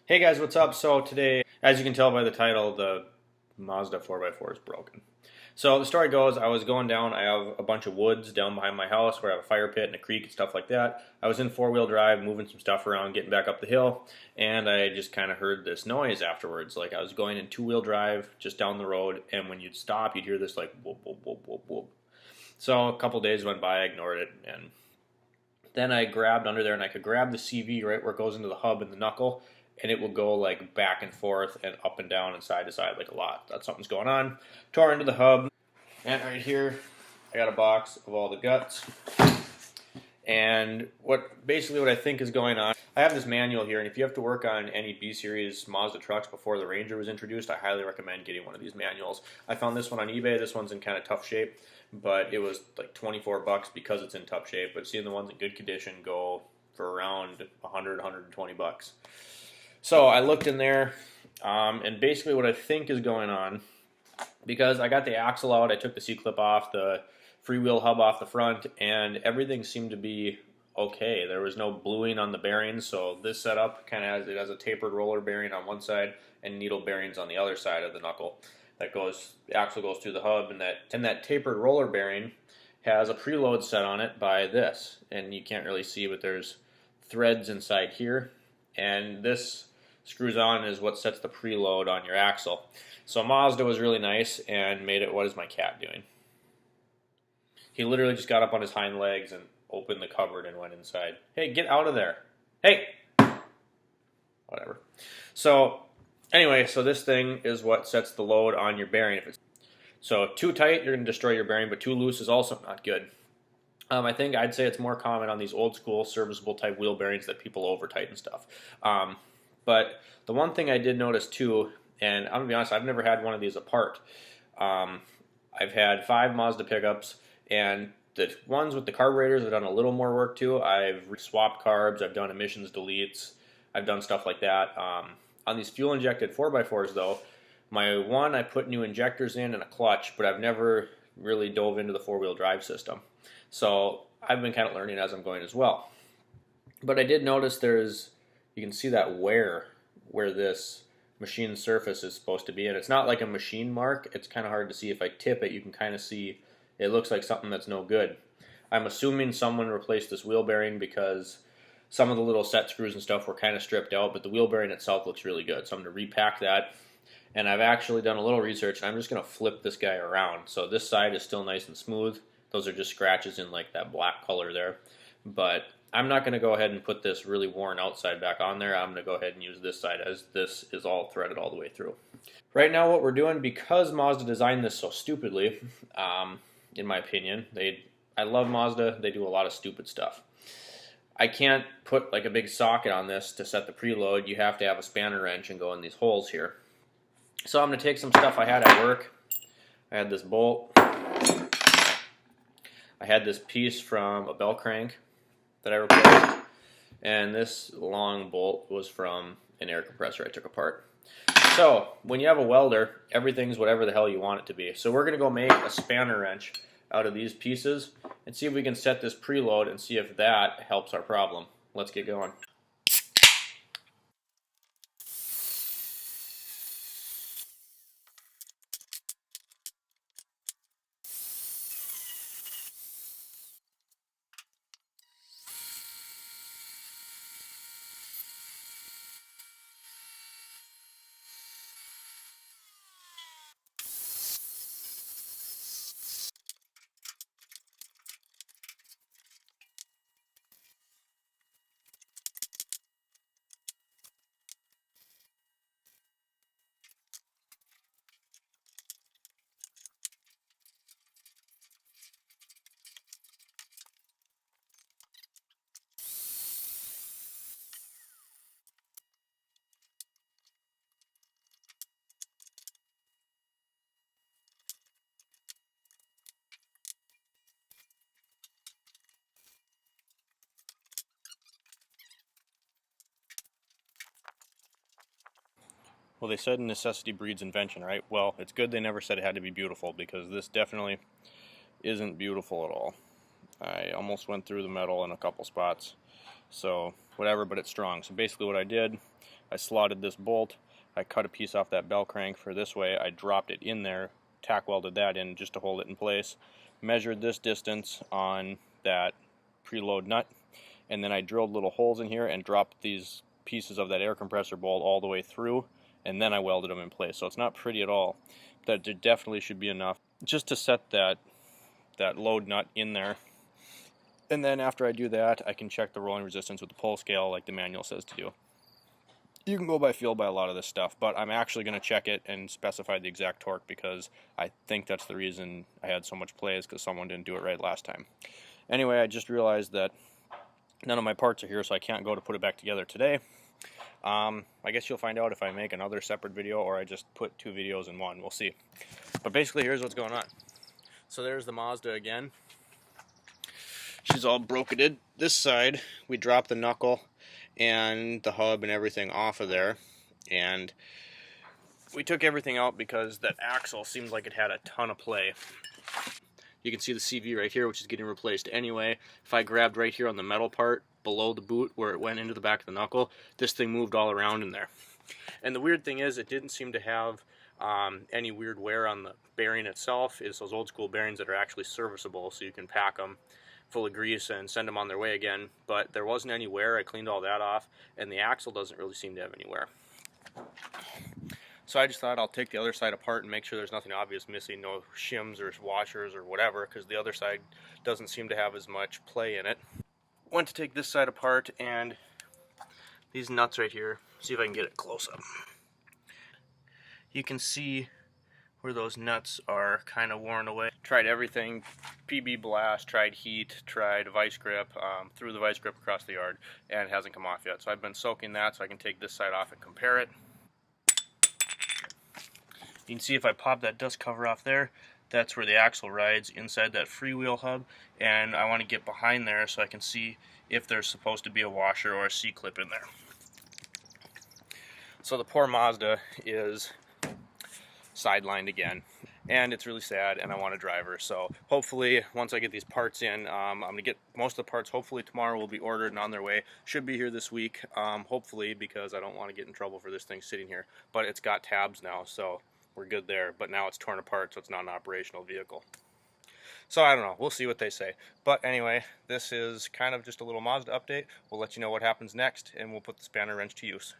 Hey guys, what's up? So today, as you can tell by the title, the Mazda 4x4 is broken. So the story goes, I was going down, I have a bunch of woods down behind my house where I have a fire pit and a creek and stuff like that. I was in four-wheel drive, moving some stuff around, getting back up the hill, and I just kind of heard this noise afterwards. Like I was going in two-wheel drive just down the road, and when you'd stop, you'd hear this like whoop, whoop, whoop, whoop, whoop. So a couple days went by, I ignored it, and then I grabbed under there and I could grab the CV right where it goes into the hub and the knuckle, and it will go like back and forth and up and down and side to side like a lot. That's something's going on. Tore into the hub, and right here I got a box of all the guts. And basically what I think is going on, I have this manual here, and if you have to work on any B-Series Mazda trucks before the Ranger was introduced, I highly recommend getting one of these manuals. I found this one on eBay. This one's in kind of tough shape, but it was like 24 bucks because it's in tough shape. But seeing the ones in good condition go for around 100, 120 bucks. So I looked in there, and basically what I think is going on, because I got the axle out, I took the C-clip off, the freewheel hub off the front, and everything seemed to be okay. There was no bluing on the bearings, so this setup kind of has a tapered roller bearing on one side and needle bearings on the other side of the knuckle. The axle goes through the hub, and that tapered roller bearing has a preload set on it by this, and you can't really see, but there's threads inside here, and this screws on is what sets the preload on your axle. So Mazda was really nice and made it. What is my cat doing? He literally just got up on his hind legs and opened the cupboard and went inside. Hey, get out of there. Hey! Whatever. So, anyway, so this thing is what sets the load on your bearing. So, too tight, you're going to destroy your bearing, but too loose is also not good. I'd say it's more common on these old school serviceable type wheel bearings that people over tighten stuff. But the one thing I did notice too, and I'm going to be honest, I've never had one of these apart. I've had 5 Mazda pickups, and the ones with the carburetors have done a little more work too. I've swapped carbs, I've done emissions deletes, I've done stuff like that. On these fuel injected 4x4s though, I put new injectors in and a clutch, but I've never really dove into the four-wheel drive system. So I've been kind of learning as I'm going as well. But I did notice you can see that wear where this machine surface is supposed to be, and it's not like a machine mark. It's kind of hard to see. If I tip it, you can kind of see it looks like something that's no good. I'm assuming someone replaced this wheel bearing because some of the little set screws and stuff were kind of stripped out, but the wheel bearing itself looks really good. So I'm going to repack that, and I've actually done a little research, and I'm just going to flip this guy around. So this side is still nice and smooth. Those are just scratches in like that black color there, but I'm not going to go ahead and put this really worn outside back on there. I'm going to go ahead and use this side as this is all threaded all the way through. Right now what we're doing, because Mazda designed this so stupidly, in my opinion, I love Mazda, they do a lot of stupid stuff. I can't put like a big socket on this to set the preload. You have to have a spanner wrench and go in these holes here. So I'm going to take some stuff I had at work. I had this bolt. I had this piece from a bell crank that I replaced, and this long bolt was from an air compressor I took apart. So when you have a welder, everything's whatever the hell you want it to be. So we're going to go make a spanner wrench out of these pieces and see if we can set this preload and see if that helps our problem. Let's get going. Well, they said necessity breeds invention, right? Well, it's good they never said it had to be beautiful, because this definitely isn't beautiful at all. I almost went through the metal in a couple spots. So whatever, but it's strong. So basically what I did, I slotted this bolt, I cut a piece off that bell crank for this way, I dropped it in there, tack welded that in just to hold it in place, measured this distance on that preload nut, and then I drilled little holes in here and dropped these pieces of that air compressor bolt all the way through, and then I welded them in place. So it's not pretty at all. That definitely should be enough just to set that load nut in there. And then after I do that, I can check the rolling resistance with the pull scale like the manual says to do. You can go by feel by a lot of this stuff, but I'm actually going to check it and specify the exact torque because I think that's the reason I had so much play, is because someone didn't do it right last time. Anyway, I just realized that none of my parts are here, so I can't go to put it back together today. I guess you'll find out if I make another separate video or I just put two videos in one. We'll see. But basically, here's what's going on. So there's the Mazda again. She's all broketed. This side, we dropped the knuckle and the hub and everything off of there. And we took everything out because that axle seemed like it had a ton of play. You can see the CV right here, which is getting replaced anyway. If I grabbed right here on the metal part below the boot where it went into the back of the knuckle, this thing moved all around in there. And the weird thing is, it didn't seem to have any weird wear on the bearing itself. It's those old school bearings that are actually serviceable, so you can pack them full of grease and send them on their way again. But there wasn't any wear. I cleaned all that off, and the axle doesn't really seem to have any wear. So I just thought I'll take the other side apart and make sure there's nothing obvious missing, no shims or washers or whatever, because the other side doesn't seem to have as much play in it. Went to take this side apart, and these nuts right here, see if I can get it close up. You can see where those nuts are kind of worn away. Tried everything, PB blast, tried heat, tried vice grip, threw the vice grip across the yard, and it hasn't come off yet. So I've been soaking that so I can take this side off and compare it. You can see if I pop that dust cover off there, that's where the axle rides inside that freewheel hub, and I want to get behind there so I can see if there's supposed to be a washer or a C-clip in there. So the poor Mazda is sidelined again, and it's really sad, and I want to drive her. So hopefully once I get these parts in, I'm going to get most of the parts hopefully tomorrow will be ordered and on their way. Should be here this week, hopefully, because I don't want to get in trouble for this thing sitting here. But it's got tabs now, so we're good there. But now it's torn apart, so it's not an operational vehicle. So I don't know, we'll see what they say. But anyway, this is kind of just a little Mazda update. We'll let you know what happens next, and we'll put the spanner wrench to use.